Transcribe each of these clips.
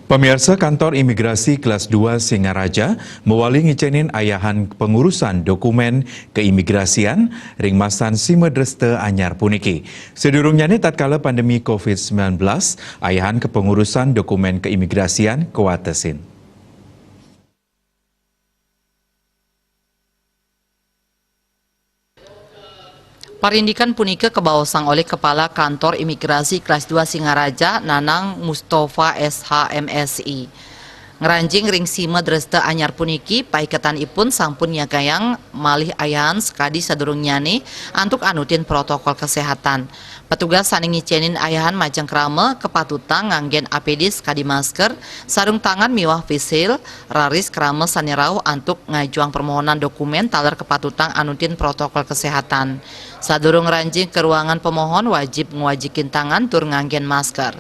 Pemirsa Kantor Imigrasi Kelas 2 Singaraja mewali ngicenin ayahan pengurusan dokumen keimigrasian ringmasan Simedreste anyar puniki. Sedurungnya ni tatkala pandemi COVID-19, ayahan kepengurusan dokumen keimigrasian kuatesin. Parindikan punika kebawasang oleh Kepala Kantor Imigrasi Kelas 2 Singaraja, Nanang Mustafa SH MSI. Ngeranjing ring Simedreste anyar puniki, paiketan ipun sampun nyagayang malih ayahan sekadi sadurungnya ni antuk anutin protokol kesehatan. Petugas saning ngicenin ayahan majang krama kepatutan nganggen APD sekadi masker, sarung tangan miwah visil, raris krama sanirau antuk ngajuang permohonan dokumen taler kepatutan anutin protokol kesehatan. Sadurung ranjing ke ruangan pemohon wajib ngwajikin tangan tur nganggen masker.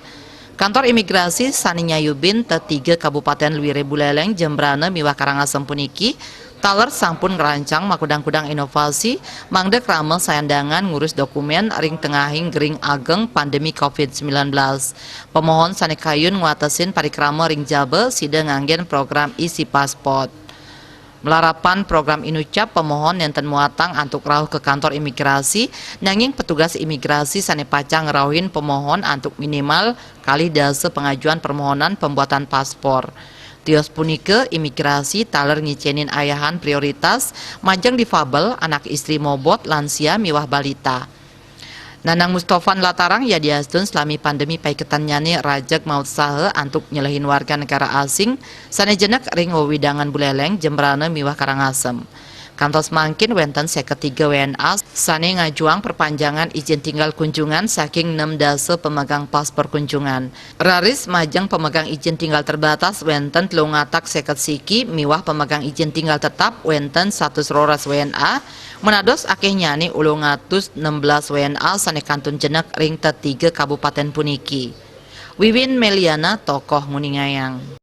Kantor Imigrasi Saninya Yubin T3 Kabupaten Luire Buleleng Jembrana miwah Karangasem puniki taler sampun ngerancang makudang-kudang inovasi mangdek rame sayandangan ngurus dokumen ring tengahing gering ageng pandemi COVID-19. Pemohon sanekayun nguatesin parikrama ring jabe sida nganggen program isi pasport. Melarapan program inucap pemohon enten muatang antuk rauh ke kantor imigrasi, nanging petugas imigrasi sane pacang ngerauhin pemohon antuk minimal kali dase pengajuan permohonan pembuatan paspor. Tios punike imigrasi taler ngicenin ayahan prioritas majang difabel, anak istri mobot, lansia, miwah balita. Nanang Mustofan latarang ya diastun selami pandemi paiketan nyane rajak maut sahe antuk nyelehin warga negara asing sanejenak ring wewidangan Buleleng Jembrana miwah Karangasem. Kantos mangkin wenten seketiga WNA sane ngajuang perpanjangan izin tinggal kunjungan saking 6 dase pemegang paspor kunjungan. Raris majang pemegang izin tinggal terbatas wenten telungatak seket siki miwah pemegang izin tinggal tetap wenten 100 roras WNA. Menados akeh nyani 16 WNA sane kantun jenek ring T3 Kabupaten puniki. Wiwin Meliana tokoh Nguningayang.